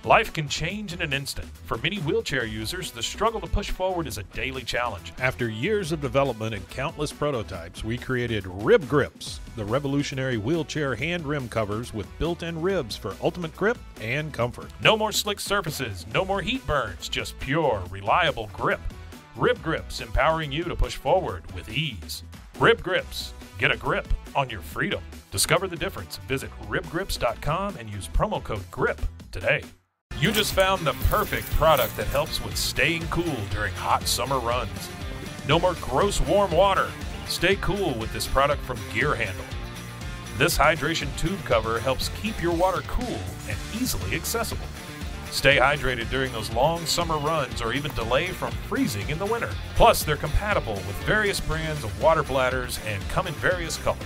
Life can change in an instant. For many wheelchair users, the struggle to push forward is a daily challenge. After years of development and countless prototypes, we created Rib Grips, the revolutionary wheelchair hand rim covers with built-in ribs for ultimate grip and comfort. No more slick surfaces, no more heat burns, just pure, reliable grip. Rib Grips, empowering you to push forward with ease. Rib Grips, get a grip on your freedom. Discover the difference. Visit ribgrips.com and use promo code GRIP today. You just found the perfect product that helps with staying cool during hot summer runs. No more gross warm water. Stay cool with this product from Gear Handle. This hydration tube cover helps keep your water cool and easily accessible. Stay hydrated during those long summer runs or even delay from freezing in the winter. Plus, they're compatible with various brands of water bladders and come in various colors.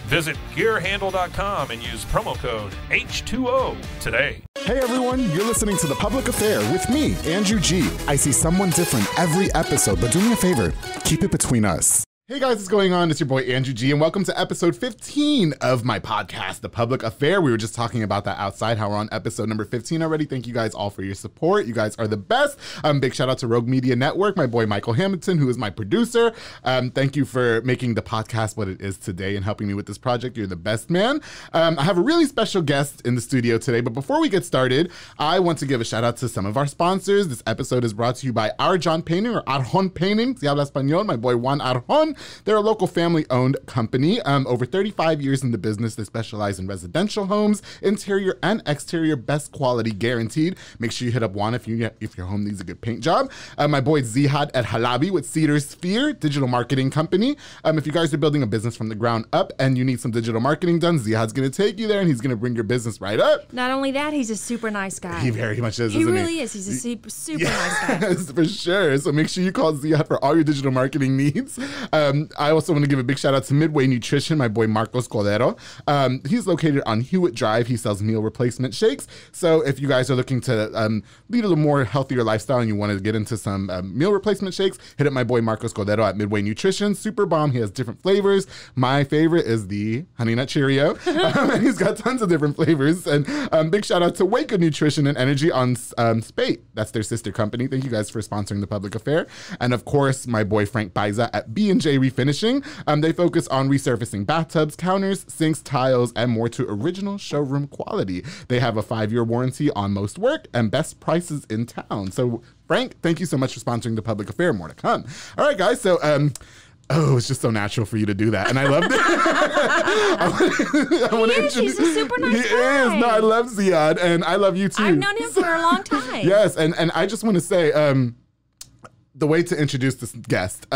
Visit gearhandle.com and use promo code H2O today. Hey everyone, you're listening to The Public Affair with me, Andrew G. I see someone different every episode, but do me a favor, keep it between us. Hey guys, what's going on? It's your boy Andrew G, and welcome to episode 15 of my podcast, The Public Affair. We were just talking about that outside, how we're on episode number 15 already. Thank you guys all for your support. You guys are the best. Big shout out to Rogue Media Network, my boy Michael Hamilton, who is my producer. Thank you for making the podcast what it is today and helping me with this project. You're the best, man. I have a really special guest in the studio today, but before we get started, I want to give a shout out to some of our sponsors. This episode is brought to you by Arjon Painting, or Arjon Painting. Si habla español, my boy Juan Arjon. They're a local family-owned company. Over 35 years in the business, they specialize in residential homes, interior and exterior, best quality guaranteed. Make sure you hit up Juan if your home needs a good paint job. My boy Zihad at Halabi with Cedar Sphere, digital marketing company. If you guys are building a business from the ground up and you need some digital marketing done, Zihad's going to take you there and he's going to bring your business right up. Not only that, he's a super nice guy. He very much is, He isn't really is. He's a super nice guy. Yes, for sure. So make sure you call Zihad for all your digital marketing needs. I also want to give a big shout out to Midway Nutrition, my boy Marcos Cordero. He's located on Hewitt Drive. He sells meal replacement shakes. So if you guys are looking to lead a little more healthier lifestyle and you want to get into some meal replacement shakes, hit up my boy Marcos Cordero at Midway Nutrition. Super bomb. He has different flavors. My favorite is the Honey Nut Cheerio. And he's got tons of different flavors. And big shout out to Waco Nutrition and Energy on Spate. That's their sister company. Thank you guys for sponsoring The Public Affair. And of course, my boy Frank Paiza at B&J Refinishing. They focus on resurfacing bathtubs, counters, sinks, tiles, and more to original showroom quality. They have a 5-year warranty on most work and best prices in town. So, Frank, thank you so much for sponsoring The Public Affair. More to come. All right, guys. So, it's just so natural for you to do that. And I loved it. He's a super nice guy. He is. No, I love Ziad, and I love you too. I've known him for a long time. Yes, and I just want to say, the way to introduce this guest,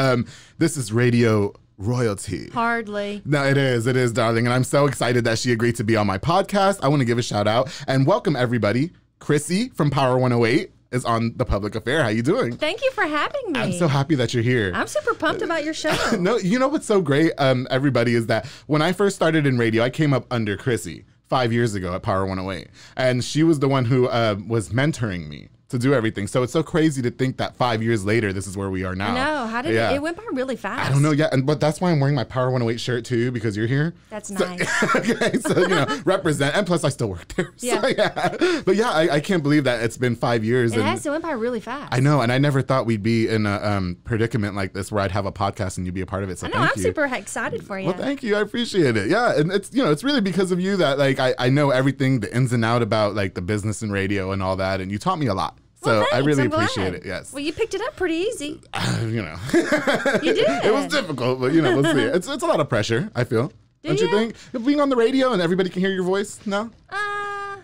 this is radio royalty. Hardly. No, it is, darling. And I'm so excited that she agreed to be on my podcast. I want to give a shout out and welcome everybody. Chrissy from Power 108 is on The Public Affair. How you doing? Thank you for having me. I'm so happy that you're here. I'm super pumped about your show. No, you know what's so great, everybody, is that when I first started in radio, I came up under Chrissy 5 years ago at Power 108. And she was the one who was mentoring me to do everything. So it's so crazy to think that 5 years later, this is where we are now. I know. How did it went by really fast. I don't know. Yeah. But that's why I'm wearing my Power 108 shirt too, because you're here. That's nice. Okay. So, represent. And plus I still work there. Yeah. So, yeah. But yeah, I can't believe that it's been 5 years. It went by really fast. I know. And I never thought we'd be in a predicament like this where I'd have a podcast and you'd be a part of it. So I'm super excited for you. Well, thank you. I appreciate it. Yeah. And it's, it's really because of you that like, I know everything, the ins and out about like the business and radio and all that. And you taught me a lot. So I really appreciate it, yes. Well, you picked it up pretty easy. You did. It was difficult, but we'll see. It's a lot of pressure, I feel. Don't you think? Being on the radio and everybody can hear your voice, no? I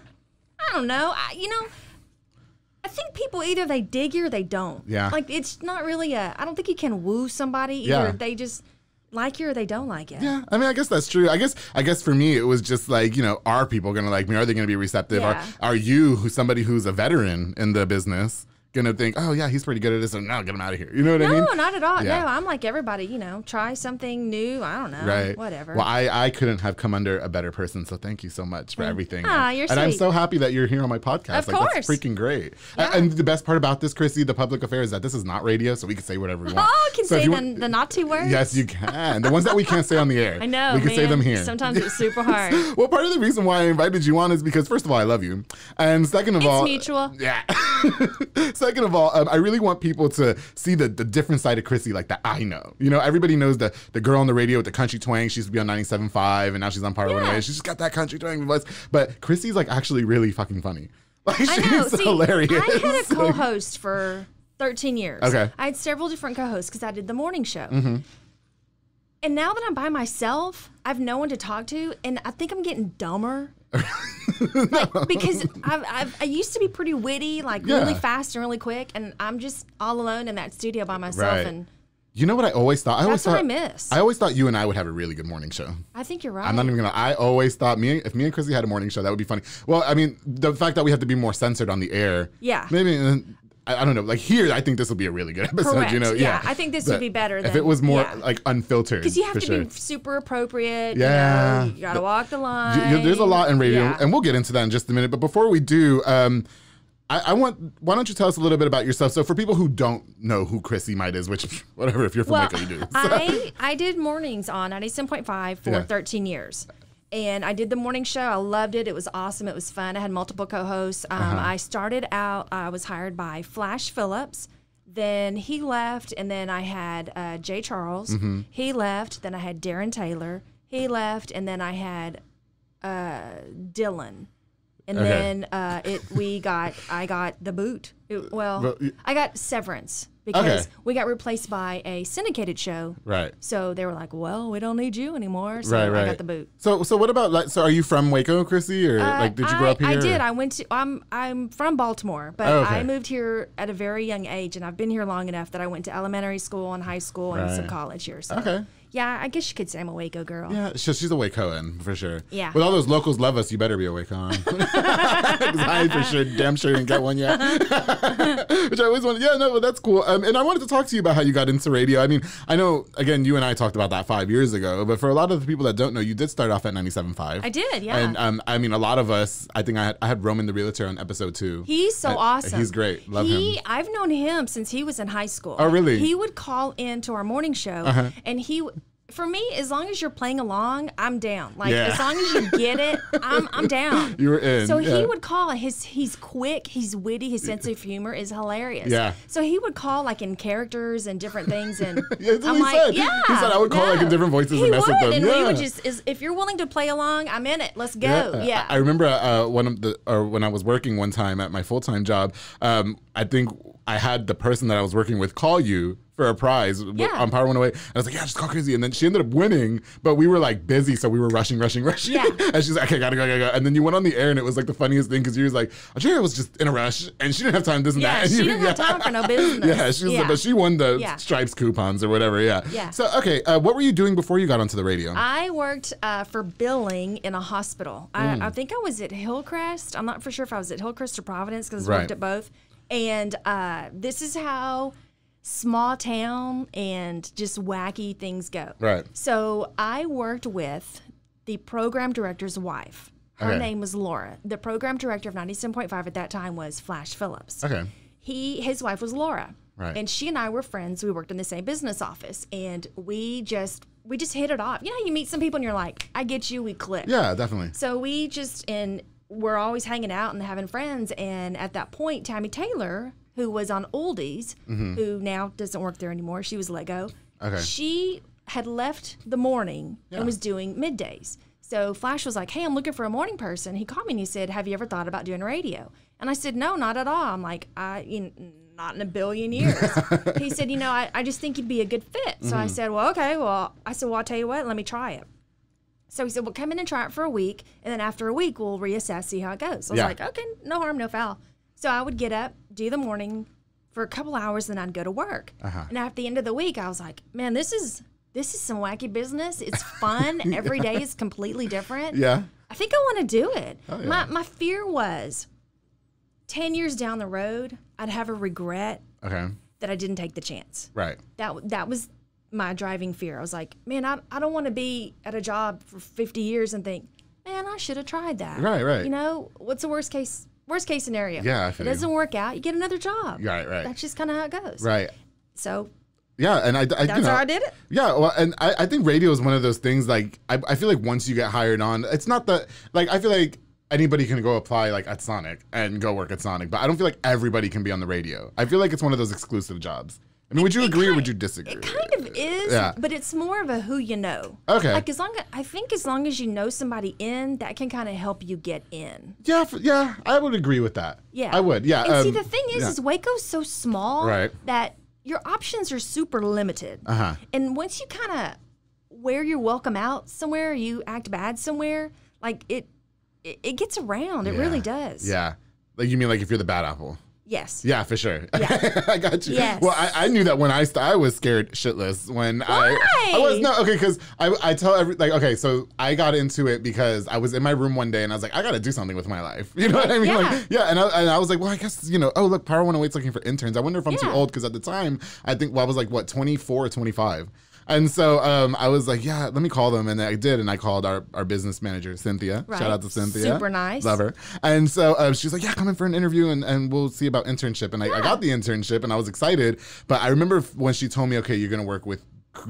don't know. I think people either they dig you or they don't. Yeah. Like, it's not really I don't think you can woo somebody. Either they just like you or they don't like you. Yeah, I mean, I guess that's true. I guess for me, it was just like, are people going to like me? Are they going to be receptive? Yeah. Are you somebody who's a veteran in the business gonna think, oh yeah, he's pretty good at this, and now get him out of here. You know what I mean? No, not at all. Yeah. No, I'm like everybody, you know, try something new. I don't know. Right. Whatever. Well, I couldn't have come under a better person, so thank you so much for everything. You're and I'm sweet. so happy that you're here on my podcast. Of Like, course. That's freaking great. Yeah. And the best part about this, Chrissy, the public affair, is that this is not radio, so we can say whatever we want. Oh, I can So if say you the, want- the not two words. Yes, you can. The ones that we can't say on the air. I know. We can say man. them here. Sometimes it's super hard. Well, part of the reason why I invited you on is because, first of all, I love you. And second of It's all... mutual. Yeah. Second of all, I really want people to see the different side of Chrissy like that I know. You know, everybody knows the girl on the radio with the country twang. She used to be on 97.5, and now she's on Power 108. She's just got that country twang voice. But Chrissy's like actually really fucking funny. Like, I know. she's See, hilarious. I had a co-host for 13 years. Okay. I had several different co-hosts because I did the morning show. Mm-hmm. And now that I'm by myself, I have no one to talk to, and I think I'm getting dumber. Because I used to be pretty witty, like really fast and really quick, and I'm just all alone in that studio by myself. Right. And You know what I always thought? that's what I miss. I always thought you and I would have a really good morning show. I think you're right. I'm not even gonna. I always thought if me and Chrissy had a morning show, that would be funny. Well, I mean, the fact that we have to be more censored on the air. Yeah. Maybe. I don't know. Like here, I think this will be a really good episode. Correct. You know, Yeah, I think this would be better if than- it was more yeah. like unfiltered. Because you have for to sure. be super appropriate. Yeah. You know, you got to walk the line. There's a lot in radio, Yeah. and we'll get into that in just a minute. But before we do, I want. Why don't you tell us a little bit about yourself? So for people who don't know who Chrissy Might is, which whatever, if you're from Waco, you do. I did mornings on 97.5 for 13 years. And I did the morning show. I loved it. It was awesome. It was fun. I had multiple co-hosts. I started out, I was hired by Flash Phillips. Then he left, and then I had Jay Charles. He left. Then I had Darren Taylor. He left, and then I had Dylan. And then I got the boot. I got severance because we got replaced by a syndicated show. Right. So they were like, well, we don't need you anymore. So I got the boot. So what about so are you from Waco, Chrissy, or like did you grow up here? I did. I went to I'm from Baltimore, but I moved here at a very young age, and I've been here long enough that I went to elementary school and high school and some college here. So. Okay. Yeah, I guess you could say I'm a Waco girl. Yeah, she's a Wacoan for sure. Yeah. With all those locals love us, you better be a Wacoan. I for sure, damn sure didn't get one yet. Which I always wanted. Yeah, no, but that's cool. And I wanted to talk to you about how you got into radio. I mean, I know, again, you and I talked about that 5 years ago, but for a lot of the people that don't know, you did start off at 97.5. I did, yeah. And I mean, a lot of us, I think I had Roman the Realtor on episode 2. He's so awesome. He's great. Love him. I've known him since he was in high school. Oh, really? He would call into our morning show, and for me, as long as you're playing along, I'm down. Like as long as you get it, I'm down. You were in. So he would call. He's quick. He's witty. His sense of humor is hilarious. Yeah. So he would call like in characters and different things, and That's what I'm he like, said. yeah. He said I would call like in different voices and mess with them. And yeah. we would just, if you're willing to play along, I'm in it. Let's go. Yeah. I remember when I was working one time at my full-time job, I think I had the person that I was working with call you for a prize on Power 108. And I was like, yeah, just call Chrissy. And then she ended up winning, but we were like busy, so we were rushing. Yeah. And she's like, okay, gotta go. And then you went on the air, and it was like the funniest thing because you was like, Andrea was just in a rush, and she didn't have time, this and that. And she didn't have time for no business. But she won the Stripes coupons or whatever. Yeah. So, okay, what were you doing before you got onto the radio? I worked for billing in a hospital. I think I was at Hillcrest. I'm not for sure if I was at Hillcrest or Providence because I worked at both. And this is how small town and just wacky things go. Right. So I worked with the program director's wife. Her name was Laura. The program director of 97.5 at that time was Flash Phillips. Okay. His wife was Laura. Right. And she and I were friends. We worked in the same business office, and we just hit it off. You know, you meet some people and you're like, I get you, we click. Yeah, definitely. So we're always hanging out and having friends. And at that point, Tammy Taylor, who was on Oldies, who now doesn't work there anymore, she was let go. Okay. She had left the morning and was doing middays. So Flash was like, hey, I'm looking for a morning person. He called me and he said, have you ever thought about doing radio? And I said, no, not at all. I'm like, not in a billion years. He said, I just think you'd be a good fit. So I said, well, okay. Well, I'll tell you what, let me try it. So he said, well, come in and try it for a week. And then after a week, we'll reassess, see how it goes. So I was like, okay, no harm, no foul. So I would get up, do the morning for a couple hours, then I'd go to work. And at the end of the week, I was like, man, this is some wacky business. It's fun. Every day is completely different. Yeah. I think I want to do it. Oh, yeah. My fear was 10 years down the road, I'd have a regret that I didn't take the chance. Right. That was my driving fear. I was like, man, I don't want to be at a job for 50 years and think, man, I should have tried that. Right. You know, what's the worst case scenario? Yeah, if it doesn't work out, you get another job. Right. That's just kind of how it goes. Right. So. Yeah, and that's how I did it. Yeah, well, and I think radio is one of those things. Like, I feel like once you get hired on, it's not that. Like, I feel like anybody can go apply like at Sonic and go work at Sonic, but I don't feel like everybody can be on the radio. I feel like it's one of those exclusive jobs. I mean, would you agree or would you disagree? It kind of is, but it's more of a who you know. Okay. Like I think as long as you know somebody in, that can kind of help you get in. Yeah, I would agree with that. Yeah, I would. Yeah. And see, the thing is Waco's so small that your options are super limited. And once you kind of wear your welcome out somewhere, you act bad somewhere, like it gets around. It really does. Yeah. Like you mean like if you're the bad apple? Yes. Yeah, for sure. Yeah. I got you. Yes. Well, I knew that when I was scared shitless when Why? I was because I tell okay, so I got into it because I was in my room one day and I was like, I got to do something with my life. You know what I mean? And I was like, well, I guess, oh, look, Power 108's looking for interns. I wonder if I'm too old because at the time, I think, I was like, 24 or 25. And so I was like, yeah, let me call them. And I did. And I called our business manager, Cynthia. Right. Shout out to Cynthia. Super nice. Love her. And so she was like, yeah, come in for an interview and we'll see about internship. And I got the internship and I was excited. But I remember when she told me, okay, you're going to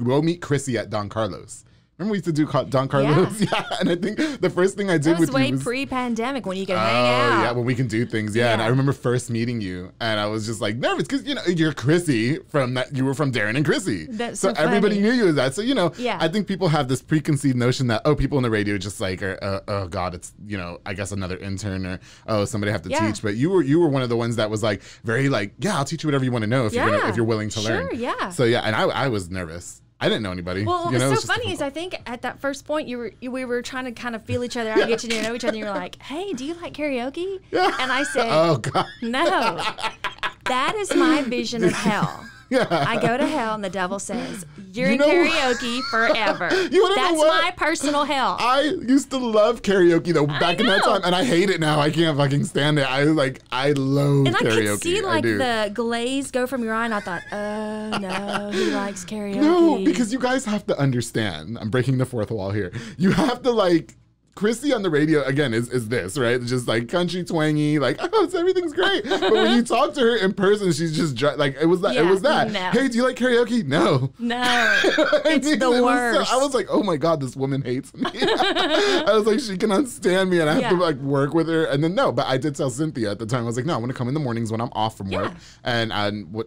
go meet Chrissy at Don Carlos. Remember we used to do Don Carlos? Yeah. And I think the first thing I did with you was... way pre-pandemic when you could hang out. Yeah, when we can do things. Yeah. And I remember first meeting you and I was just like nervous because, you're Chrissy you were from Darren and Chrissy. That's so everybody knew you as that. So, I think people have this preconceived notion that, people in the radio just like, oh God, it's, I guess another intern or, somebody have to teach. But you were one of the ones that was like, very like, yeah, I'll teach you whatever you want to know if you're willing to learn. Sure, yeah. So yeah, and I was nervous. I didn't know anybody. Well, what's so funny is I think at that first point we were trying to kind of feel each other out, get to know each other, and you were like, hey, do you like karaoke? Yeah. And I said, oh, God. No, that is my vision of hell. Yeah. I go to hell and the devil says, you're in karaoke forever. That's my personal hell. I used to love karaoke though back in that time and I hate it now. I can't fucking stand it. I loathe karaoke. And I could see like the glaze go from your eye and I thought, oh no, he likes karaoke. No, because you guys have to understand. I'm breaking the fourth wall here. You have to Chrissy on the radio, again, is this, right? Just like country twangy, like, everything's great. But when you talk to her in person, she's just like, it was that. No. Hey, do you like karaoke? No. It's the worst. I was like, oh my God, this woman hates me. I was like, she cannot stand me and I have to work with her. And then but I did tell Cynthia at the time, I was like, no, I want to come in the mornings when I'm off from work. And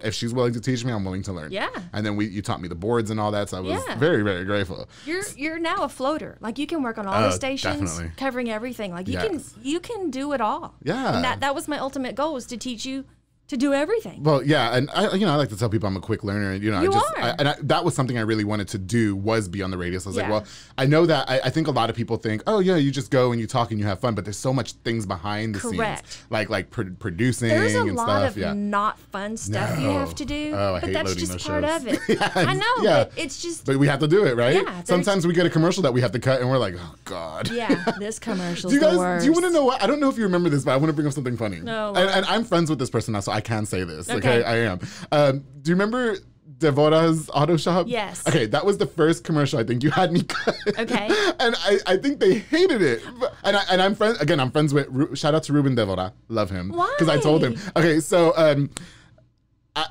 if she's willing to teach me, I'm willing to learn. Yeah. And then you taught me the boards and all that. So I was very, very grateful. You're now a floater. Like you can work on all the stations. Definitely. Covering everything. Like you can do it all. Yeah. And that was my ultimate goal, was to teach you to do everything. Well, yeah, and I like to tell people I'm a quick learner, and that was something I really wanted to do, was be on the radio. So I was like, well, I know that I think a lot of people think, oh yeah, you just go and you talk and you have fun, but there's so much things behind the scenes, like producing. There's a and lot stuff. of not fun stuff you have to do, but that's just part of it. I know, but it's just. But we have to do it, right? Yeah, sometimes we get a commercial that we have to cut, and we're like, oh God. Yeah, this commercial's the worst. Do you want to know what? I don't know if you remember this, but I want to bring up something funny. No. And I'm friends with this person now, so I can say this. Okay. I am. Do you remember Devora's Auto Shop? Yes. Okay, that was the first commercial I think you had me cut. Okay. And I think they hated it. And I'm friends, again, I'm friends with, shout out to Ruben Devora. Love him. Why? Because I told him. Okay, so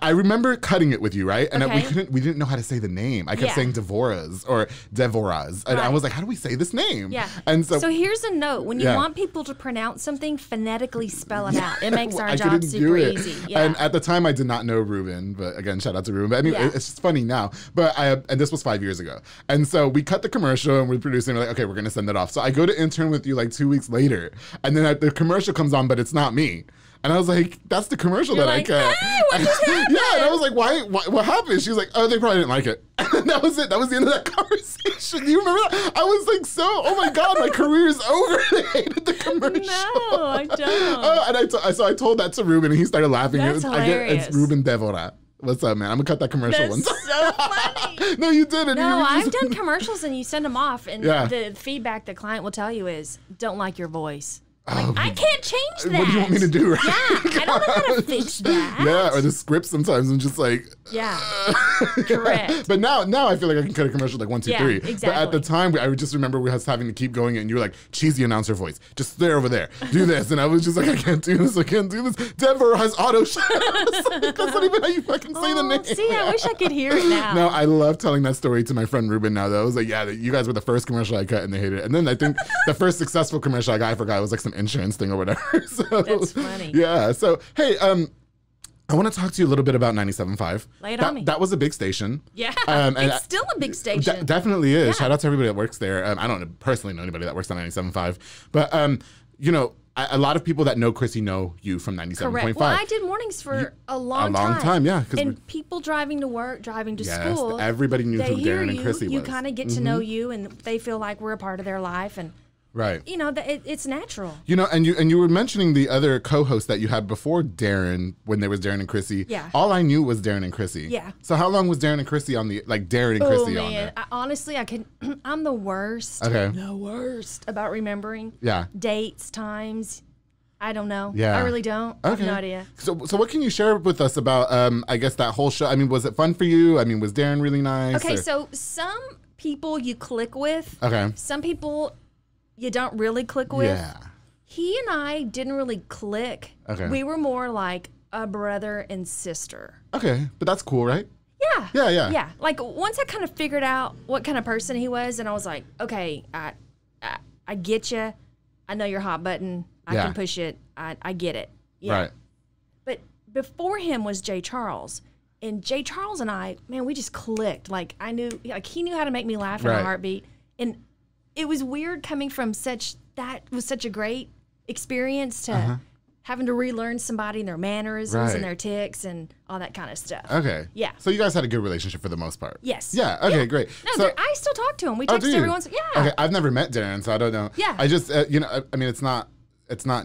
I remember cutting it with you, right? And we didn't know how to say the name. I kept saying Devora's or Devora's. And I was like, how do we say this name? Yeah. And so here's a note. When you want people to pronounce something, phonetically spell it out. It makes our job super easy. Yeah. And at the time I did not know Ruben, but again, shout out to Ruben. But anyway, it's just funny now. But and this was 5 years ago. And so we cut the commercial and we're producing, we're like, okay, we're gonna send it off. So I go to intern with you like 2 weeks later. And then the commercial comes on, but it's not me. And I was like, that's the commercial that I cut. Hey, what just happened? Yeah, and I was like, why, what happened? She was like, oh, they probably didn't like it. And that was it. That was the end of that conversation. Do you remember that? I was like, oh my God, my career is over. They hated the commercial. No, I don't. And I told that to Ruben and he started laughing. That's hilarious. It's Ruben Devora. What's up, man? I'm gonna cut that commercial one time. So funny. No, you didn't. No, I've done commercials and you send them off and the feedback the client will tell you is, don't like your voice. Like, I can't change that. What do you want me to do? Right? Yeah, I don't know how to fix that. Yeah, or the script sometimes I'm just like, yeah, correct. But now I feel like I can cut a commercial like 1, 2, 3. Exactly. But at the time, I would just remember we was having to keep going, and you were like, cheesy announcer voice, just there over there, do this, and I was just like, I can't do this. Denver has auto shut. That's not even how you fucking say the name. See, I wish I could hear it now. No, I love telling that story to my friend Ruben now, though. I was like, yeah, you guys were the first commercial I cut, and they hated it. And then I think the first successful commercial I forgot, it was like some insurance thing or whatever. So, that's funny. Yeah. So, hey, I want to talk to you a little bit about 97.5. Lay it on me. That was a big station. Yeah, and it's still a big station. Definitely is. Yeah. Shout out to everybody that works there. I don't personally know anybody that works on 97.5, but you know, a lot of people that know Chrissy know you from 97.5. Correct. Well, I did mornings for a long time. A long time, yeah. And people driving to work, driving to school. Everybody knew who Darren and Chrissy was. You kind of get to know you, and they feel like we're a part of their life. And right. You know, it's natural. You know, and you were mentioning the other co-host that you had before Darren, when there was Darren and Chrissy. Yeah. All I knew was Darren and Chrissy. Yeah. So how long was Darren and Chrissy on the, like Darren and Chrissy on there? Honestly, I'm the worst. Okay. The worst about remembering. Yeah. Dates, times. I don't know. Yeah. I really don't. Okay. I have no idea. So what can you share with us about, I guess, that whole show? I mean, was it fun for you? I mean, was Darren really nice? Okay, so some people you click with. Okay. Some people you don't really click with. Yeah. He and I didn't really click. Okay. We were more like a brother and sister. Okay, but that's cool, right? Yeah. Yeah. Yeah. Like once I kind of figured out what kind of person he was, and I was like, okay, I get you. I know your hot button. I can push it. I get it. Yeah. Right. But before him was Jay Charles. And Jay Charles and I, man, we just clicked. Like I knew, like he knew how to make me laugh in a heartbeat. And it was weird coming from such a great experience to having to relearn somebody and their mannerisms and their tics and all that kind of stuff. Okay. Yeah. So you guys had a good relationship for the most part. Yes. Yeah. Okay. Great. No, so, I still talk to him. We text every once. Yeah. Okay. I've never met Darren, so I don't know. Yeah. I just, you know, I mean, it's not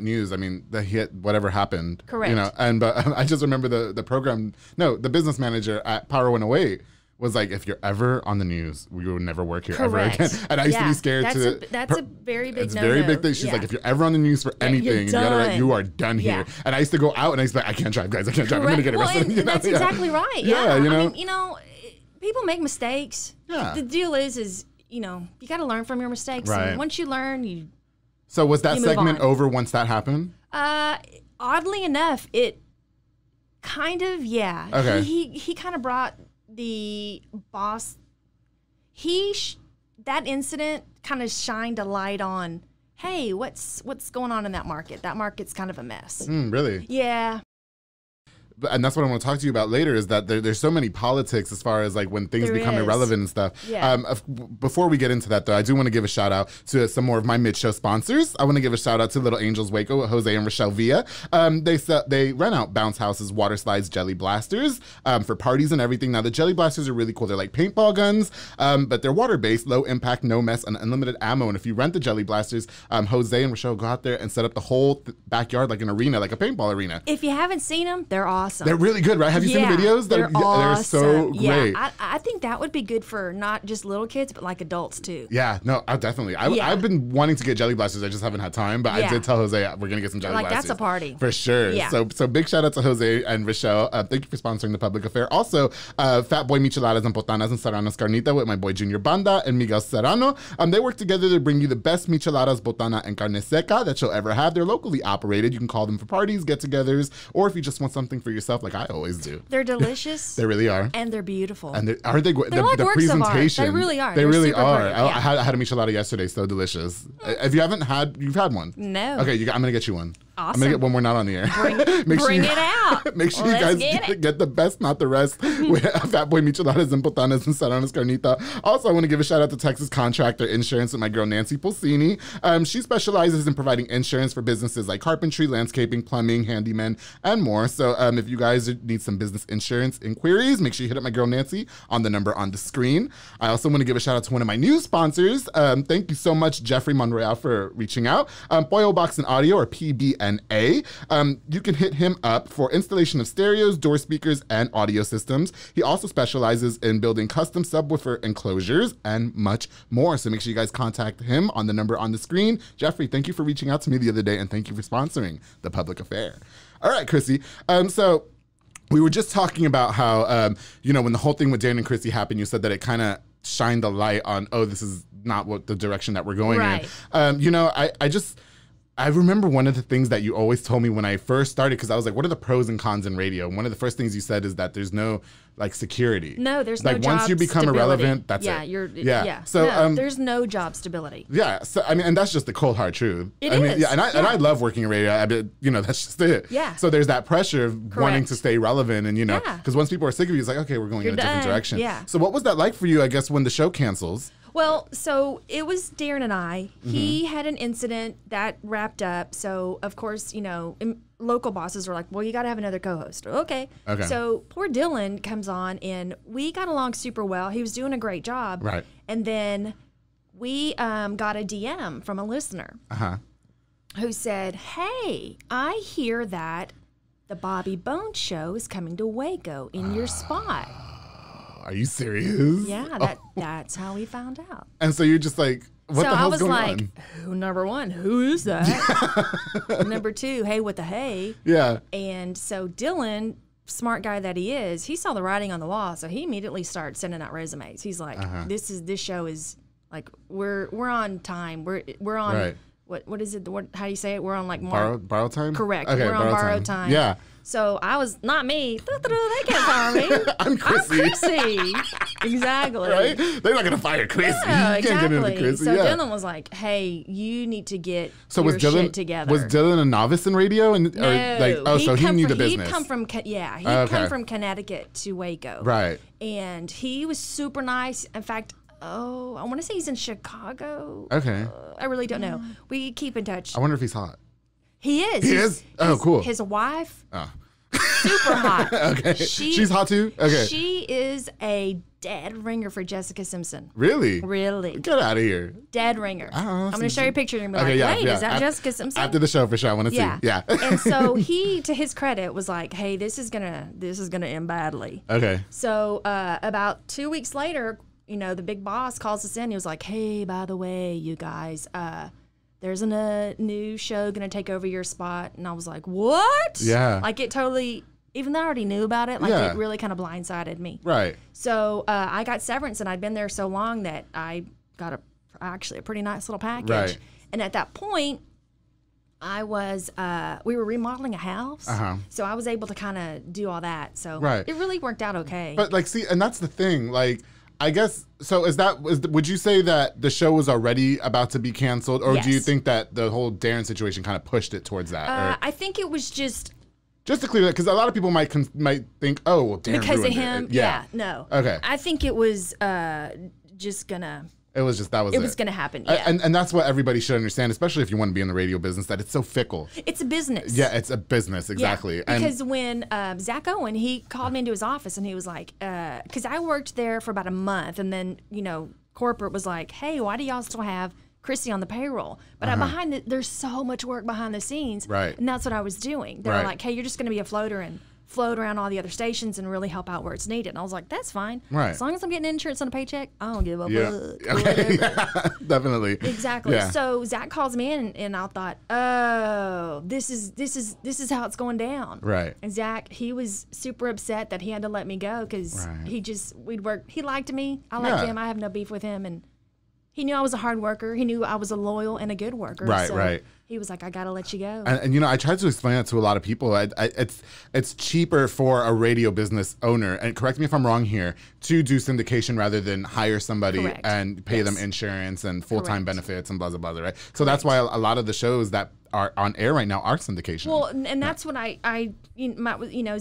news. I mean, the hit, whatever happened. Correct. You know, and but I just remember the program. No, the business manager at Power 108 was like, if you're ever on the news, we will never work here ever again. And I used to be scared that's a very big It's a very big thing. She's like, if you're ever on the news for anything, you are done here. And I used to go out and I used to be like, I can't drive, guys. I can't drive. I'm going to get arrested. Well, that's exactly right. Yeah, you know? I mean, people make mistakes. Yeah. The deal is, you got to learn from your mistakes. Right. And once you learn, So was that segment on. over once that happened? Oddly enough, it kind of, yeah. Okay. He kind of brought the boss. That incident kind of shined a light on, hey, what's going on in that market? That market's kind of a mess. Really? Yeah. And that's what I want to talk to you about later, is that there's so many politics as far as like when things become irrelevant and stuff. Yeah. Before we get into that, though, I do want to give a shout out to some more of my mid-show sponsors. I want to give a shout out to Little Angels Waco with Jose and Rochelle Villa. They rent out bounce houses, water slides, jelly blasters for parties and everything. Now, the jelly blasters are really cool. They're like paintball guns, but they're water-based, low impact, no mess, and unlimited ammo. And if you rent the jelly blasters, Jose and Rochelle go out there and set up the whole backyard like an arena, like a paintball arena. If you haven't seen them, they're awesome. They're really good, right? Have you seen the videos? They're awesome. They're so great. Yeah, I think that would be good for not just little kids, but like adults too. Yeah, no, definitely. I've been wanting to get jelly blasters. I just haven't had time, but I did tell Jose we're going to get some jelly blasters. That's a party. For sure. Yeah. So big shout out to Jose and Rochelle. Thank you for sponsoring the public affair. Also, Fat Boy Micheladas and Botanas and Serrano's Carnita with my boy Junior Banda and Miguel Serrano. They work together to bring you the best micheladas, botana, and carne seca that you'll ever have. They're locally operated. You can call them for parties, get-togethers, or if you just want something for yourself, like I always do. They're delicious. They really are. And they're beautiful. And aren't they? They're like works presentation. of art. They really are. They really are. Yeah. I had a michelada yesterday. So delicious. If you haven't had, you've had one. No. Okay, I'm gonna get you one. Awesome. I'm gonna get one more not on the air. Bring it out. Make sure you guys get the best, not the rest, with Fat Boy Micheladas and Botanas and Serrano's Carnita. Also, I want to give a shout out to Texas Contractor Insurance with my girl Nancy Pulsini. She specializes in providing insurance for businesses like carpentry, landscaping, plumbing, handyman, and more. So if you guys need some business insurance inquiries, make sure you hit up my girl Nancy on the number on the screen. I also want to give a shout out to one of my new sponsors. Thank you so much, Jeffrey Monreal, for reaching out. Pollo Box and Audio, or PBN. WNA. You can hit him up for installation of stereos, door speakers, and audio systems. He also specializes in building custom subwoofer enclosures and much more. So make sure you guys contact him on the number on the screen. Jeffrey, thank you for reaching out to me the other day, and thank you for sponsoring The Public Affair. All right, Chrissy. So we were just talking about how, when the whole thing with Dan and Chrissy happened, you said that it kind of shined the light on, this is not what the direction that we're going in. I remember one of the things that you always told me when I first started, because I was like, what are the pros and cons in radio? And one of the first things you said is that there's no security. No, there's no job once you become stability. Irrelevant, that's it. So there's no job stability. Yeah. So and that's just the cold hard truth. It is. And I love working in radio. That's just it. Yeah. So there's that pressure of wanting to stay relevant, and because once people are sick of you, it's like, okay, we're going in a different direction. Yeah. So what was that like for you? I guess when the show cancels. Well, so it was Darren and I. He had an incident that wrapped up. So, of course, local bosses were like, well, you got to have another co-host. Okay. So poor Dylan comes on, and we got along super well. He was doing a great job. Right. And then we got a DM from a listener who said, hey, I hear that the Bobby Bones show is coming to Waco in your spot. Are you serious? Yeah, that's how we found out. And so you're just like, what the hell's going on? Number one, who is that? Number two, hey, what the hey? Yeah. And so Dylan, smart guy that he is, he saw the writing on the wall, so he immediately started sending out resumes. He's like, this show is like we're on time. We're on right. What is it? How do you say it? We're on like borrow time? Correct. Okay, we're on borrowed time. Yeah. So I was not me. They can't fire me. I'm Chrissy. Exactly. Right? They're not gonna fire Chrissy. Yeah, you can't get into Chrissy. So Dylan was like, "Hey, you need to get your shit together." Was Dylan a novice in radio? So he knew the business. He'd come from come from Connecticut to Waco. Right. And he was super nice. In fact, I want to say he's in Chicago. Okay. I really don't know. We keep in touch. I wonder if he's hot. He is. He is? Oh, cool. His wife, super hot. Okay. She's hot too? Okay. She is a dead ringer for Jessica Simpson. Really? Really. Get out of here. Dead ringer. I'm going to show you a picture and be is that Jessica Simpson? After the show, for sure. I want to see. Yeah. And so he, to his credit, was like, hey, this is gonna end badly. Okay. So about 2 weeks later, the big boss calls us in. He was like, hey, by the way, you guys, there's a new show going to take over your spot. And I was like, what? Yeah. Like it totally, even though I already knew about it, it really kind of blindsided me. Right. So I got severance, and I'd been there so long that I got actually a pretty nice little package. Right. And at that point, I was, we were remodeling a house. So I was able to kind of do all that. So it really worked out okay. But and that's the thing, I guess, so would you say that the show was already about to be canceled, or do you think that the whole Darren situation kind of pushed it towards that? I think it was just to clear that, because a lot of people might think, oh, well, Darren because ruined of him. it. Yeah. No. Okay. I think it was just gonna. It was just, that was it. It was going to happen, yeah. And that's what everybody should understand, especially if you want to be in the radio business, that it's so fickle. It's a business. Yeah, it's a business, exactly. Yeah, because when Zach Owen, he called me into his office, and he was like, because I worked there for about a month, and then, corporate was like, hey, why do y'all still have Chrissy on the payroll? But there's so much work behind the scenes. Right. And that's what I was doing. They were like, hey, you're just going to be a floater and float around all the other stations and really help out where it's needed. And I was like, that's fine. Right. As long as I'm getting insurance on a paycheck, I don't give a fuck. Okay. Definitely. Exactly. Yeah. So Zach calls me in, and I thought, oh, this is how it's going down. Right. And Zach, he was super upset that he had to let me go, because we'd work. He liked me. I liked him. I have no beef with him. And he knew I was a hard worker. He knew I was a loyal and a good worker. Right. He was like, I got to let you go. And I tried to explain that to a lot of people. It's cheaper for a radio business owner, and correct me if I'm wrong here, to do syndication rather than hire somebody and pay them insurance and full-time benefits and blah, blah, blah, right? So that's why a lot of the shows that are on air right now are syndication. Well, and that's what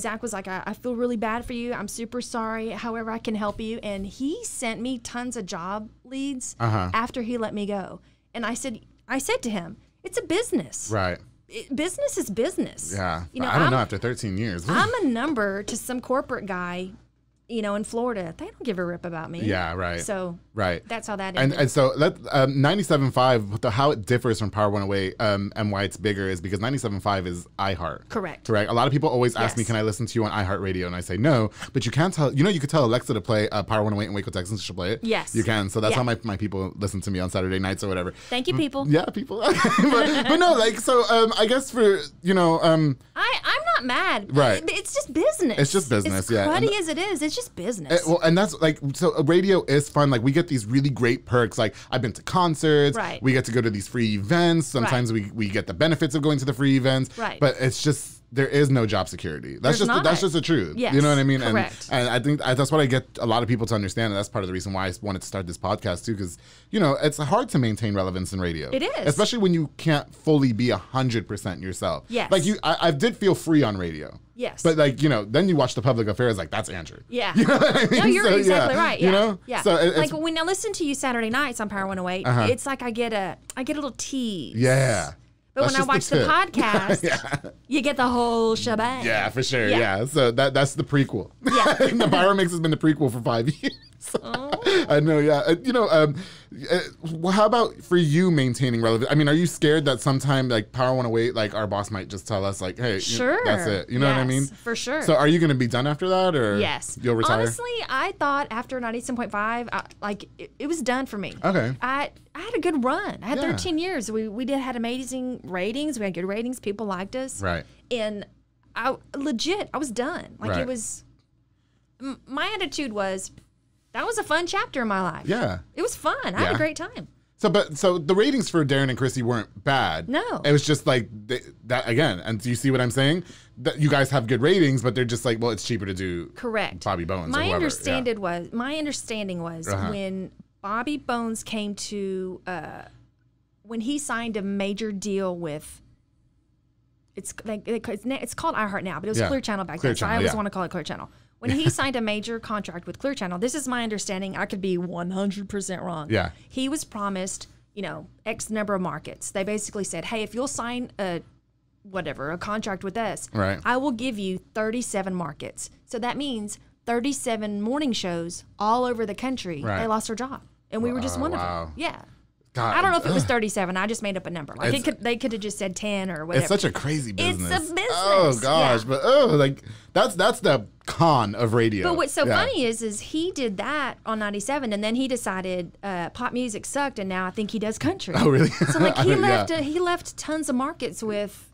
Zach was like, I feel really bad for you. I'm super sorry. However, I can help you. And he sent me tons of job leads after he let me go. And I said to him, it's a business. Right. Business is business. Yeah. I don't know, after 13 years. I'm a number to some corporate guy in Florida, they don't give a rip about me. Yeah, right. So right. that's how that ended. And so 97.5, how it differs from Power 108 and why it's bigger is because 97.5 is iHeart. Correct. A lot of people always ask me, can I listen to you on iHeartRadio? And I say no, but you can't tell, you could tell Alexa to play Power 108 in Waco, Texas, she'll play it. Yes. You can. So that's how my people listen to me on Saturday nights or whatever. Thank you, people. Yeah, people. but no, I guess for, I'm not mad. Right. It's just business. It's just business, as cruddy as it is, it's just business. And that's so radio is fun. Like we get these really great perks. Like I've been to concerts. Right. We get to go to these free events. Sometimes we get the benefits of going to the free events. Right. But it's just, there is no job security. That's just the truth. Yes, you know what I mean? correct. And I think that's what I get a lot of people to understand. And that's part of the reason why I wanted to start this podcast too, because it's hard to maintain relevance in radio. It is, especially when you can't fully be 100% yourself. Yes. Like I did feel free on radio. Yes. But then you watch the public affairs, like that's Andrew. Yeah. You know what I mean? No, you're exactly right. Yeah. Yeah. So like when I listen to you Saturday nights on Power 108, it's like I get a little tease. Yeah. But when I watch the podcast, you get the whole shebang. Yeah, for sure. Yeah. So that's the prequel. Yeah. The Power Mix has been the prequel for 5 years. Oh. I know. Yeah. How about for you maintaining relevance? I mean, are you scared that sometime like Power 108, like our boss might just tell us like, hey, sure, that's it. You know what I mean? For sure. So are you going to be done after that, or you'll retire? Honestly, I thought after 97.5, it was done for me. Okay. I had a good run. I had 13 years. We had amazing ratings. We had good ratings. People liked us. Right. And I was done. Like it was. My attitude was, that was a fun chapter in my life. Yeah. It was fun. I had a great time. So the ratings for Darren and Chrissy weren't bad. No. It was just like that again. And do you see what I'm saying? That you guys have good ratings, but they're just like, well, it's cheaper to do correct Bobby Bones or my whoever. understanding was when Bobby Bones came to when he signed a major deal with it's called iHeart now, but it was Clear Channel back then. So I always want to call it Clear Channel. When he signed a major contract with Clear Channel, this is my understanding. I could be 100% wrong. Yeah. He was promised, X number of markets. They basically said, hey, if you'll sign a contract with us, I will give you 37 markets. So that means 37 morning shows all over the country. They lost their job. And we were just one of them. Yeah. God, I don't know if it was 37. I just made up a number. Like they could have just said 10 or whatever. It's such a crazy business. It's a business. Oh gosh, but that's the con of radio. But what's so funny is he did that on 97, and then he decided pop music sucked, and now I think he does country. Oh really? So like he left tons of markets with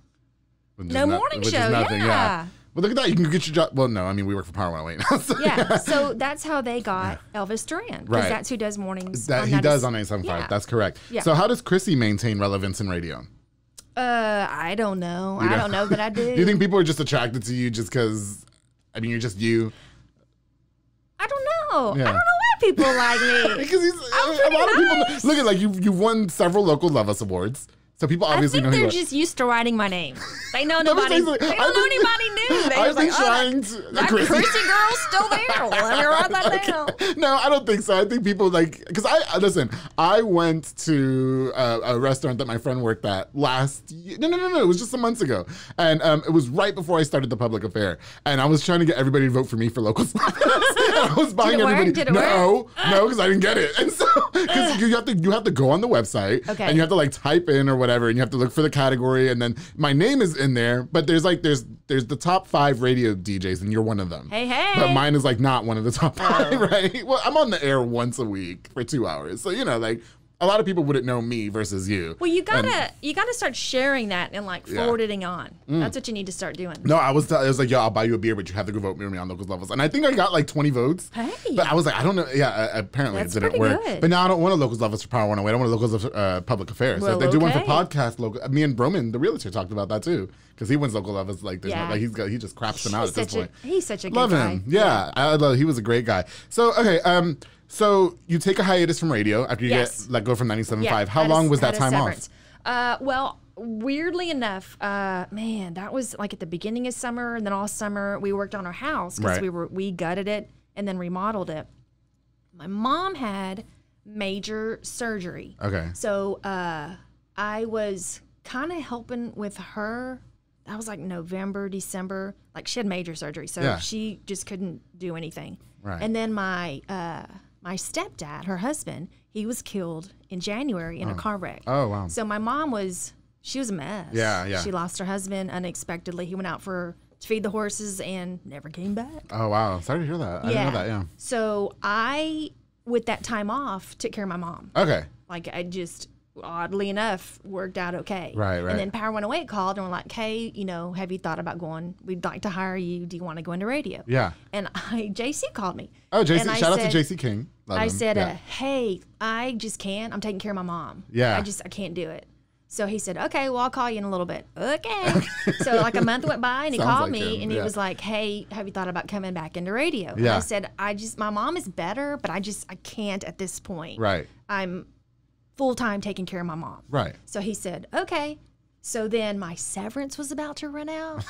no morning show. Yeah. Well, look at that. You can get your job. Well, no, I mean, we work for Power 108 now. So, so that's how they got Elvis Duran. Because that's who does mornings. He does on 97.5. Yeah. That's correct. Yeah. So how does Chrissy maintain relevance in radio? I don't know. I don't know that I do. Do you think people are just attracted to you just because, you're just you? I don't know. Yeah. I don't know why people like me. Because a lot of people, look at you've won several local Love Us awards. So people obviously know they're just used to writing my name. They know nobody. They don't know anybody new. They I've been trying that Chrissy girl's still there. Let me write that down. No, I don't think so. I think people because I went to a restaurant that my friend worked at last year. No. It was just some months ago, and it was right before I started the public affair, and I was trying to get everybody to vote for me for local and I was buying everybody. Did it work? No, because I didn't get it, and so because you have to go on the website, and you have to type in or whatever, and you have to look for the category, and then my name is in there, but there's the top 5 radio DJs, and you're one of them. Hey. But mine is not one of the top 5, right? Well, I'm on the air once a week for 2 hours, so a lot of people wouldn't know me versus you. Well, you gotta start sharing that and forwarding on. That's what you need to start doing. No, I was like, yo, I'll buy you a beer, but you have to go vote me on Locals Levels. And I think I got 20 votes. Hey. But I was like, I don't know. Yeah, apparently That's it didn't work. Good. But now I don't want a Locals Levels for Power 108. I want a Locals Public Affairs. Well, so if they do one for podcast, me and Broman, the realtor, talked about that too. Because he wins local levels, he just craps them out at this point. He's such a good guy. Love him. Yeah. I love. He was a great guy. So okay, so you take a hiatus from radio after you get let go from 97.5. How long was that time off? Well, weirdly enough, that was at the beginning of summer, and then all summer we worked on our house because we gutted it and then remodeled it. My mom had major surgery. Okay. So I was kind of helping with her that was like November, December. Like she had major surgery, so she just couldn't do anything. Right. And then my stepdad, her husband, he was killed in January in a car wreck. Oh, wow. So my mom she was a mess. Yeah, yeah. She lost her husband unexpectedly. He went out to feed the horses and never came back. Oh, wow. Sorry to hear that. I didn't know that, yeah. So I, with that time off, took care of my mom. Okay. Like I just, oddly enough, worked out okay. Right. And then Power 108 called and were like, hey, have you thought about going? We'd like to hire you. Do you want to go into radio? Yeah. And JC called me. Oh, JC. Shout out to JC King. Love him. said, hey, I just can't. I'm taking care of my mom. Yeah. I can't do it. So he said, okay, well, I'll call you in a little bit. Okay. So like a month went by and he called me and he was like, hey, have you thought about coming back into radio? And I said, my mom is better, but I can't at this point. Right. I'm full-time taking care of my mom. Right. So he said, okay. So then my severance was about to run out.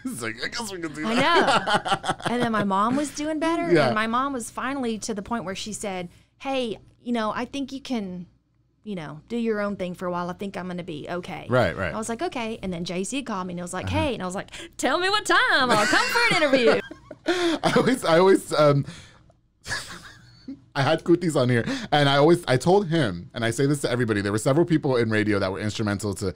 It's like, I guess we can do I that. know. And then my mom was doing better. Yeah. And my mom was finally to the point where she said, hey, I think you can, do your own thing for a while. I think I'm going to be okay. Right. I was like, okay. And then JC called me and he was like, hey. And I was like, tell me what time. I'll come for an interview. I always I had Kutis on here, and I told him, and I say this to everybody, there were several people in radio that were instrumental to,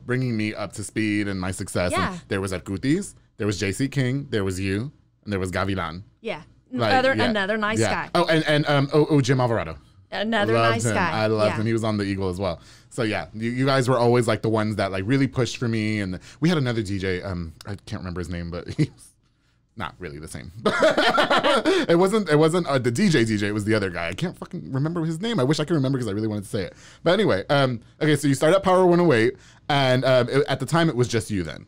bringing me up to speed and my success. Yeah. And there was at Kutis, there was JC King, there was you, and there was Gavilan. Yeah. Like, Another nice guy. Oh, and Jim Alvarado. Another Loved nice him. guy. I loved him. He was on the Eagle as well. So yeah, you guys were always like the ones that like really pushed for me. And we had another DJ. I can't remember his name, but he was not really the same. It wasn't the DJ. It was the other guy. I can't fucking remember his name. I wish I could remember because I really wanted to say it. But anyway, okay. So you started at Power 108, and at the time it was just you then.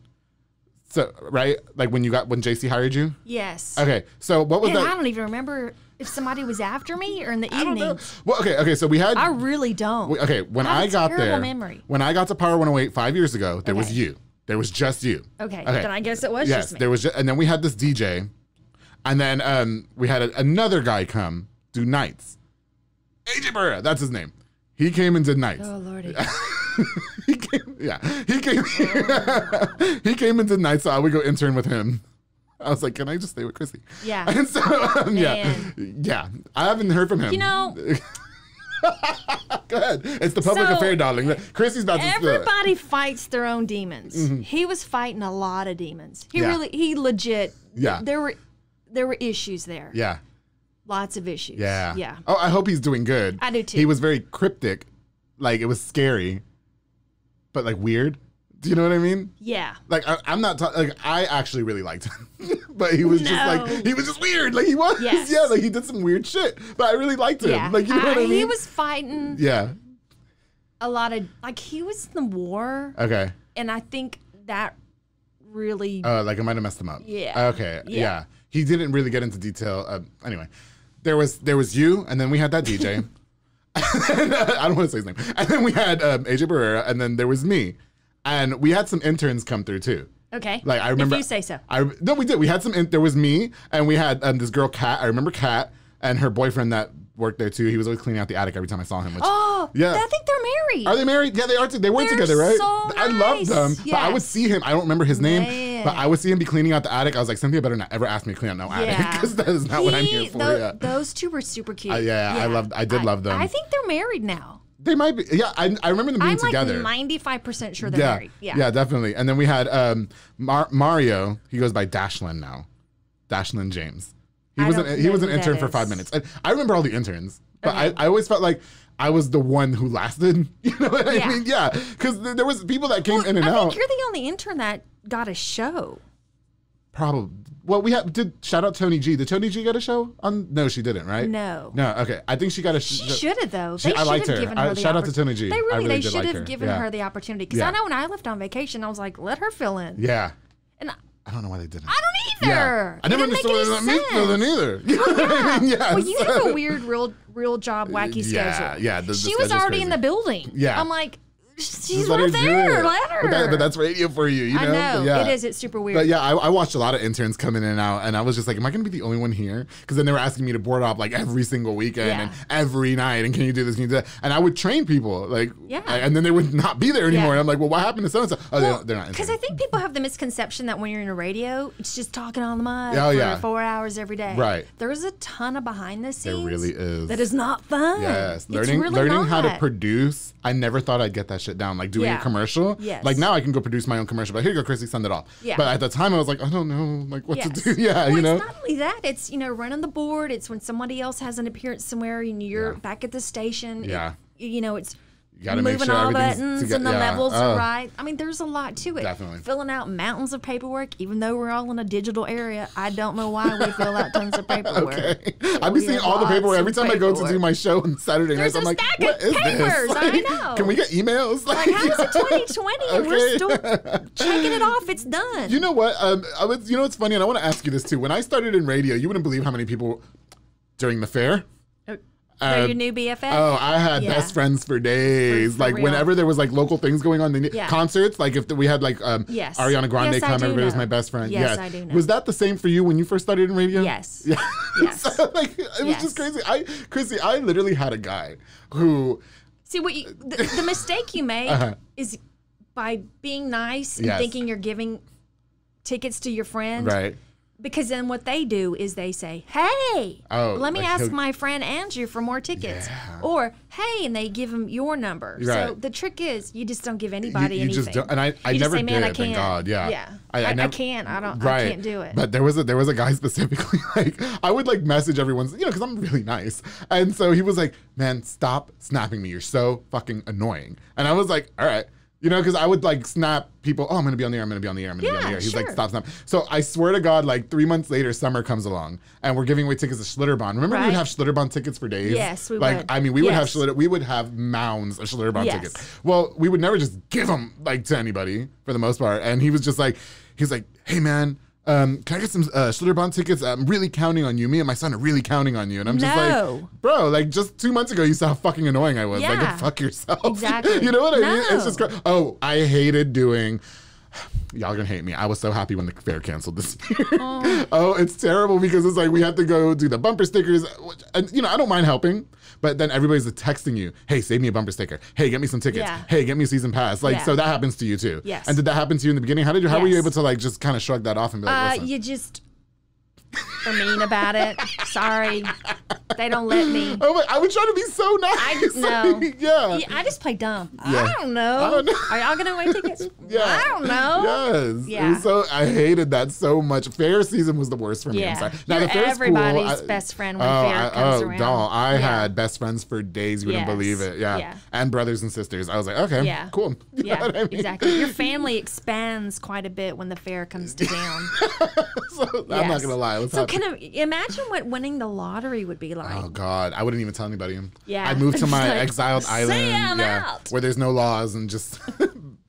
So right, like when JC hired you. Yes. Okay. So what was that? I don't even remember if somebody was after me or in the evening. Well, okay. So we had. I really don't. When I got there, memory. When I got to Power 108 5 years ago, there was you. There was just you. Okay. Then I guess it was just me. There was, and then we had this DJ, and then we had another guy come do nights. AJ Barrera, that's his name. He came and did nights. Oh Lordy. He came and did nights, so I would go intern with him. I was like, can I just stay with Chrissy? Yeah. And so, yeah. I haven't heard from him. Go ahead. It's the public affair, darling. Chrissy's about to spill it. Everybody fights their own demons. Mm-hmm. He was fighting a lot of demons. He legit. Yeah. There were issues there. Yeah. Lots of issues. Yeah. Yeah. Oh, I hope he's doing good. I do too. He was very cryptic. Like, it was scary, but like weird. Do you know what I mean? Yeah. Like, I'm not like, I actually really liked him, but he was just weird. Like, he was. Yes. Yeah, like he did some weird shit, but I really liked him. Yeah. Like, you know what I mean? He was fighting. Yeah. A lot of, like, he was in the war. Okay. And I think that really. Like, it might have messed him up. Yeah. Okay. Yeah. He didn't really get into detail. Anyway, there was you, and then we had that DJ. I don't want to say his name. And then we had AJ Barrera, and then there was me. And we had some interns come through too. Okay. Like, I remember. If you say so. No, we did. We had there was me, and we had this girl, Kat. I remember Kat and her boyfriend that worked there too. He was always cleaning out the attic every time I saw him. Yeah. I think they're married. Are they married? Yeah, they are. They work together, right? So I love them. nice. But I would see him. I don't remember his name, Man. but I would see him be cleaning out the attic. I was like, Cynthia better not ever ask me to clean out no attic because that is not what I'm here for. Those two were super cute. I did love them. I think they're married now. They might be. Yeah, I remember them being together. I'm like 95% sure they're married. Yeah, definitely. And then we had Mario. He goes by Dashlin now. Dashlin James. He was an intern for 5 minutes. And I remember all the interns, but I always felt like I was the one who lasted. You know what I mean? Yeah, because there was people that came in and out. I think you're the only intern that got a show. Probably. Well, shout out Tony G. Did Tony G get a show on? No, she didn't, right? No. Okay. I think she got a She should have, though. I liked her. Given her the shout out to Tony G. They should have given her the opportunity. Because I know when I left on vacation, I was like, let her fill in. Yeah. And I don't know why they didn't. I don't either. Yeah. I never understood why they let me fill in either. Well, you have a weird real job wacky schedule. Yeah. She was already in the building. Yeah. I'm like, she's right there. Let her. But that's radio for you, you know? I know. Yeah. It is. It's super weird. But yeah, I watched a lot of interns come in and out, and I was just like, am I going to be the only one here? Because then they were asking me to board up like every single weekend and every night, and can you do this, can you do that? And I would train people, like, and then they would not be there anymore. And I'm like, well, what happened to so-and-so? Oh, they're not. Because I think people have the misconception that when you're in a radio, it's just talking on the mic for 4 hours every day. Right. There's a ton of behind the scenes. There really is. That is not fun. Yes. Learning how to produce. I never thought I'd get that shit down. Like doing a commercial. Yes. Like now I can go produce my own commercial. But here you go, Chrissy, send it off. Yeah. But at the time I was like, I don't know like what to do. Yeah, well, you know. It's not only that. It's, running the board. It's when somebody else has an appearance somewhere and you're back at the station. Yeah. It's you gotta moving make sure all buttons and the levels are right. I mean, there's a lot to it. Definitely. Filling out mountains of paperwork, even though we're all in a digital area. I don't know why we fill out tons of paperwork. Okay. I've been seeing all the paperwork every time I go to do my show on Saturday nights. I'm like, what is this? Like, I know. Can we get emails? Like how is it 2020 and we're still checking it off? It's done. You know what? It's funny, and I want to ask you this too. When I started in radio, you wouldn't believe how many people during the fair. They're your new BFF? Oh, I had best friends for days. Like whenever there was like local things going on, concerts, like if we had like Ariana Grande come, everybody was my best friend. Yes, I do know. Was that the same for you when you first started in radio? Yes. Yeah. Yes. So, like, it was just crazy. Chrissy, I literally had a guy who... See, the mistake you make is by being nice and thinking you're giving tickets to your friend. Right. Because then what they do is they say, hey, let me ask my friend Andrew for more tickets. Yeah. Or, hey, and they give him your number. Right. So the trick is you just don't give anybody anything. You just don't, and I never did, thank God. Yeah. Yeah. I can't. I can't do it. But there was a guy specifically, like, I would like message everyone, because I'm really nice. And so he was like, man, stop snapping me. You're so fucking annoying. And I was like, all right. Because I would like snap people, I'm going to be on the air, I'm going to be on the air, I'm going to be on the air. He's like, stop. So I swear to God, like 3 months later, summer comes along and we're giving away tickets to Schlitterbahn. Remember we would have Schlitterbahn tickets for days? Yes, we would. Like, I mean, we would have mounds of Schlitterbahn tickets. Well, we would never just give them like to anybody for the most part. And he was just like, hey man, can I get some Schlitterbahn tickets? I'm really counting on you. Me and my son are really counting on you. And I'm just like, bro, like just 2 months ago, you saw how fucking annoying I was. Yeah. Like, go fuck yourself. Exactly. You know what I mean? It's just, I hated doing... Y'all gonna hate me. I was so happy when the fair canceled this year. It's terrible because it's like we have to go do the bumper stickers. And, I don't mind helping, but then everybody's texting you, hey, save me a bumper sticker. Hey, get me some tickets. Yeah. Hey, get me a season pass. Like, so that happens to you too. Yes. And did that happen to you in the beginning? How were you able to like just kind of shrug that off and be like, listen? You just are mean about it. Sorry. They don't let me. I would try to be so nice. Yeah, I just play dumb. Yeah. I don't know. Are y'all going to win tickets? I don't know. Yes. Yeah. So I hated that so much. Fair season was the worst for me. I'm sorry. Now, you're everybody's best friend when fair comes around. Doll. I had best friends for days. You wouldn't believe it. Yeah. And brothers and sisters. I was like, okay, cool. You know what I mean? Exactly. Your family expands quite a bit when the fair comes to town. I'm not going to lie. So imagine what winning the lottery would be like. Oh God, I wouldn't even tell anybody. Yeah, I moved to my exiled island, where there's no laws and just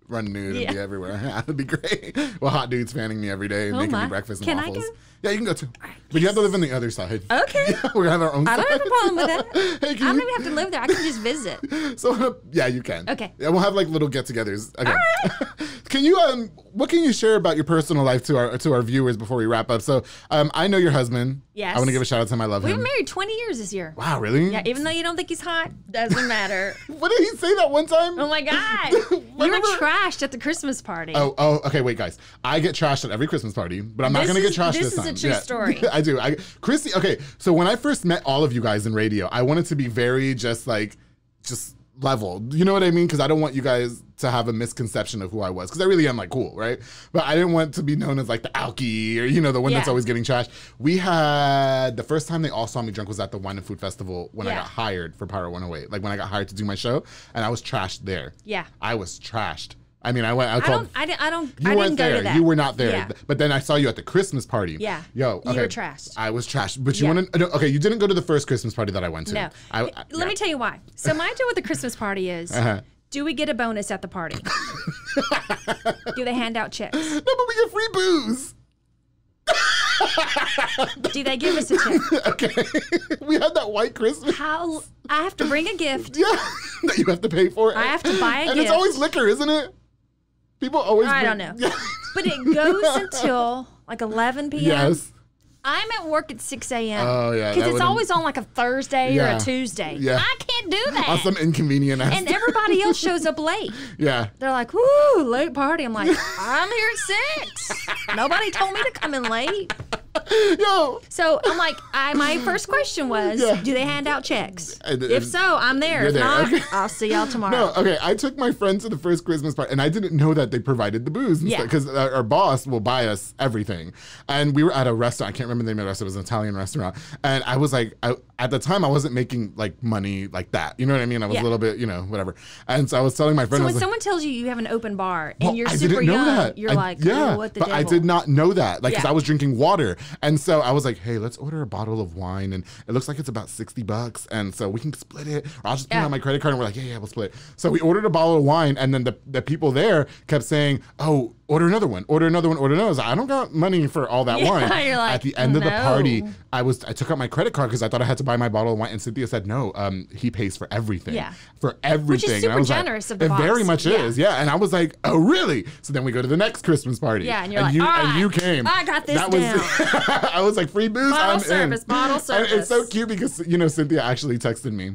run nude and be everywhere. That'd be great. Well, hot dudes fanning me every day and making me breakfast and waffles. I go? Yeah, you can go too. But you have to live on the other side. Okay. Yeah, we're gonna have our own side. I don't have a problem with that. Hey, I don't even have to live there. I can just visit. So yeah, you can. Okay. Yeah, we'll have like little get-togethers. Okay. All right. Can you what can you share about your personal life to our viewers before we wrap up? So I know your husband. Yes. I want to give a shout out to him. I love him. We've been married 20 years this year. Wow, really? Yeah, even though you don't think he's hot, doesn't matter. What did he say that one time? Oh my God. You were trashed at the Christmas party. Oh, okay, wait, guys. I get trashed at every Christmas party, but I'm not going to get trashed this time. This is a true story. I do. Chrissy, okay, so when I first met all of you guys in radio, I wanted to be very just level. You know what I mean? Because I don't want you guys to have a misconception of who I was. Because I really am like cool, right? But I didn't want to be known as like the alky or, the one that's always getting trashed. We had, the first time they all saw me drunk was at the Wine and Food Festival when I got hired for Power 108. Like when I got hired to do my show, and I was trashed there. Yeah. I was trashed. I mean, I didn't go to that. You were not there. Yeah. But then I saw you at the Christmas party. Yeah. Yo, okay. You were trashed. I was trashed. But you want to, okay, you didn't go to the first Christmas party that I went to. No. Let me tell you why. So my deal with the Christmas party is, do we get a bonus at the party? Do they hand out checks? No, but we get free booze. Do they give us a check? Okay. We had that white Christmas. How I have to bring a gift. Yeah. That you have to pay for. I have to buy a gift. And it's always liquor, isn't it? People always. I don't know. But it goes until like 11 p.m. Yes. I'm at work at 6 a.m. Oh, yeah. Because it's always on like a Thursday or Yeah. a Tuesday. Yeah. I can't do that. On some inconvenient ass. And everybody else shows up late. Yeah. They're like, whoo, late party. I'm like, I'm here at 6. Nobody told me to come in late. Yo. So I'm like, my first question was, Yeah. do they hand out checks? And- If so, I'm there. You're If there, not, okay. I'll see y'all tomorrow. No, okay. I took my friend to the first Christmas party, and I didn't know that they provided the booze. Yeah. Because our boss will buy us everything. And we were at a restaurant. I can't remember the name of the restaurant. It was an Italian restaurant. And I was like, at the time, I wasn't making like money like that. You know what I mean? I was a little bit, whatever. And so I was telling my friend, So I when was someone tells you you have an open bar and well, you're I super didn't know young, that. you're like, oh, what the but devil? I did not know that, like, because Yeah. I was drinking water, and so I was like, "Hey, let's order a bottle of wine, and it looks like it's about $60, and so we can split it, or I'll just put it on my credit card." And we're like, "Yeah, we'll split." So we ordered a bottle of wine, and then the people there kept saying, "Oh, order another one, order another one, order another." I was like, I don't got money for all that wine. You're like, at the end of the no. party, I took out my credit card because I thought I had to buy my bottle of wine, and Cynthia said, "No, he pays for everything, Yeah. for everything." Which is And I super was like, generous of the It very boss. much Yeah. is, yeah. And I was like, "Oh, really?" So then we go to the next Christmas party. Yeah, and you're like, "All and you right, came. I got this that was, down." I was like, "Free booze, Bottle I'm service, in." bottle And it's so service. cute because Cynthia actually texted me.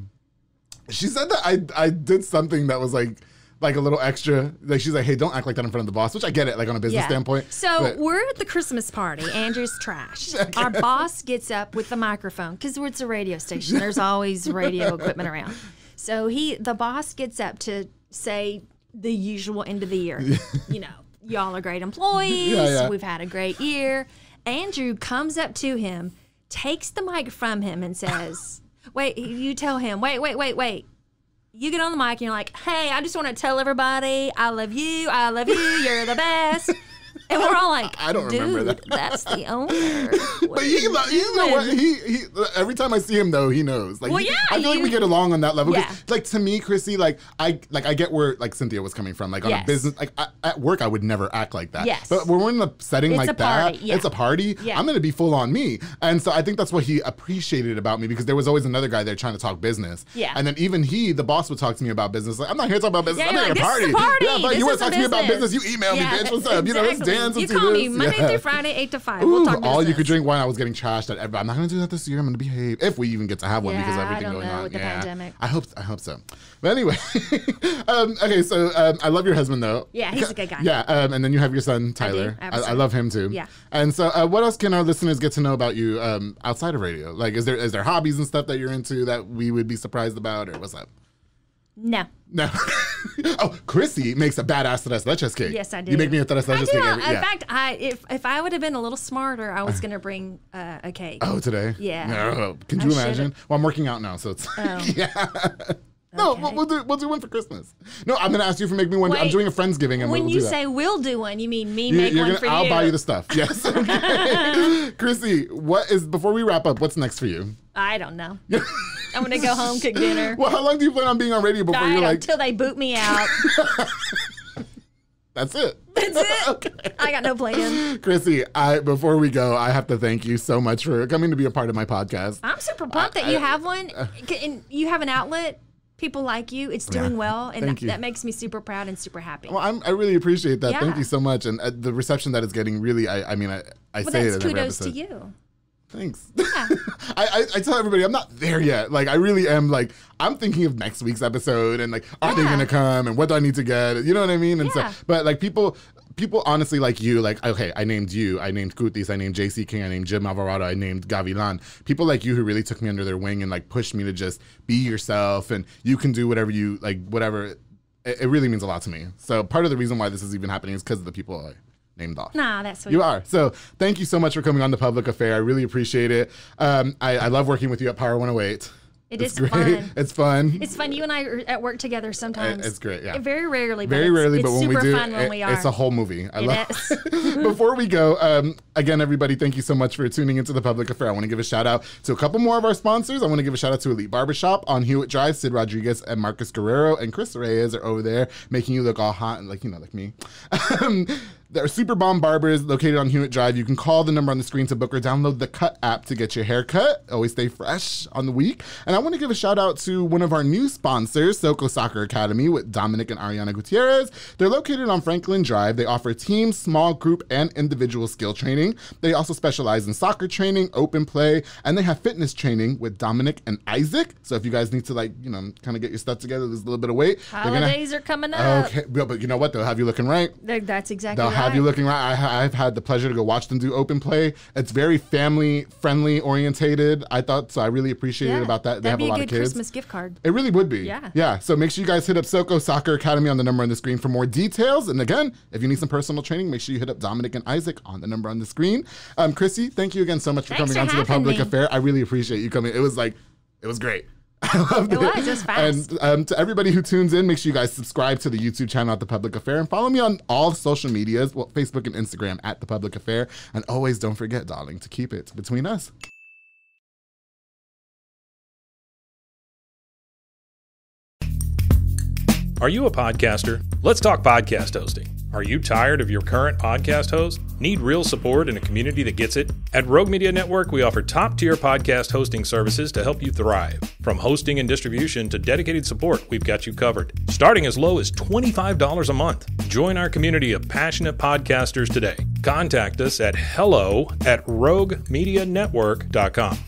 She said that I did something that was like a little extra. Like, she's like, "Hey, don't act like that in front of the boss," which I get it, like on a business standpoint. So but- we're at the Christmas party. Andrew's trash. Our boss gets up with the microphone because it's a radio station. There's always radio equipment around. So the boss gets up to say the usual end of the year. Y'all are great employees. Yeah. We've had a great year. Andrew comes up to him, takes the mic from him, and says, "Wait." You tell him, "Wait. You get on the mic and you're like, hey, I just want to tell everybody I love you, you're the best." And we're all like, I don't remember that. That's the owner. But you know what? He every time I see him though, he knows. Like, Well, yeah, I feel like we get along on that level. 'Cause, Yeah. like, to me, Chrissy, I get where like Cynthia was coming from. Like on a Yes. business, like at work, I would never act like that. Yes. But when we're in a setting It's like a party, that, yeah. it's a party. Yeah. I'm gonna be full on me, and so I think that's what he appreciated about me, because there was always another guy there trying to talk business. Yeah. And then even the boss would talk to me about business. Like, I'm not here to talk about business. Yeah, I'm you're here like, to this party. is a party. Yeah, but This you want to isn't talk to me about business. business? You email me, Yeah, bitch. What's up? Let's exactly. dance. You Let's call do me this. Monday Yeah. through Friday, 8 to 5. Ooh, We'll talk all you business. could drink wine. I was getting trashed at everybody. I'm not going to do that this year. I'm going to behave, if we even get to have one, because of Yeah, I everything don't going know on. with the pandemic. I hope so. But anyway, okay. So I love your husband though. Yeah, he's a good guy. Yeah, and then you have your son Tyler. I have a I son. love him too. Yeah. And so, what else can our listeners get to know about you outside of radio? Like, is there hobbies and stuff that you're into that we would be surprised about, or what's up? No. No. Oh, Chrissy makes a badass tres leches cake. Yes, I do. You make me a tres I leches do. cake. In fact, if I would have been a little smarter, I was going to bring a cake. Oh, today? Yeah. No. Can you I imagine? should've. Well, I'm working out now, so it's yeah. No, Okay. we'll do one for Christmas. No, I'm gonna ask you for making me one. I'm Wait, doing a Friendsgiving, and when we'll you do that. say we'll do one, you mean me make You're one gonna, for you? I'll buy you the stuff. Yes. Okay. Chrissy, before we wrap up, what's next for you? I don't know. I'm going to go home, cook dinner. Well, how long do you plan on being on radio before you're like? Until they boot me out. That's it. That's it. Okay. I got no plan. Chrissy, before we go, I have to thank you so much for coming to be a part of my podcast. I'm super pumped that you have one, and you have an outlet. People like you. It's doing well, and Thank you. that makes me super proud and super happy. Well, I really appreciate that. Yeah. Thank you so much, and the reception that it's getting. Really, I mean, I well, say it that's in every kudos episode. to you. Thanks. Yeah. I tell everybody I'm not there yet. Like, I really am. Like, I'm thinking of next week's episode and like, are they gonna come and what do I need to get? You know what I mean? And Yeah. so, but like people honestly like you, like, okay, I named you, I named Cutis, I named JC King, I named Jim Alvarado, I named Gavilan. People like you who really took me under their wing and like pushed me to just be yourself and you can do whatever you like, whatever. It really means a lot to me. So part of the reason why this is even happening is because of the people I named off. Nah, that's sweet. You are. So thank you so much for coming on The Public Affair. I really appreciate it. I love working with you at Power 108. It's great. fun. It's fun. It's fun. You and I are at work together sometimes. It's great, yeah. Very rarely. Very but rarely, it's but when we super do, fun when we are. it's a whole movie. I love is. Before we go, again, everybody, thank you so much for tuning into The Public Affair. I want to give a shout out to a couple more of our sponsors. I want to give a shout out to Elite Barbershop on Hewitt Drive. Sid Rodriguez and Marcus Guerrero and Chris Reyes are over there making you look all hot and like me. They're Super Bomb Barbers located on Hewitt Drive. You can call the number on the screen to book or download the Cut app to get your hair cut. Always stay fresh on the week. And I want to give a shout out to one of our new sponsors, Soko Soccer Academy with Dominic and Ariana Gutierrez. They're located on Franklin Drive. They offer team, small group, and individual skill training. They also specialize in soccer training, open play, and they have fitness training with Dominic and Isaac. So if you guys need to kind of get your stuff together, there's a little bit of weight. Holidays are coming up. Okay, but you know what? They'll have you looking right. That's exactly right. Have you looking right. I've had the pleasure to go watch them do open play. It's very family friendly orientated. I thought so. I really appreciate it about that. They have a lot of kids. That'd be a good Christmas gift card. It really would be. Yeah. So make sure you guys hit up Soko Soccer Academy on the number on the screen for more details. And again, if you need some personal training, make sure you hit up Dominic and Isaac on the number on the screen. Chrissy, thank you again so much for coming on to the Public Affair. I really appreciate you coming. It was great. I loved it. It was fast. And to everybody who tunes in, make sure you guys subscribe to the YouTube channel at The Public Affair and follow me on all social medias, Facebook and Instagram at The Public Affair. And always don't forget, darling, to keep it between us. Are you a podcaster? Let's talk podcast hosting. Are you tired of your current podcast host? Need real support in a community that gets it? At Rogue Media Network, we offer top-tier podcast hosting services to help you thrive. From hosting and distribution to dedicated support, we've got you covered. Starting as low as $25 a month. Join our community of passionate podcasters today. Contact us at hello@roguemedianetwork.com.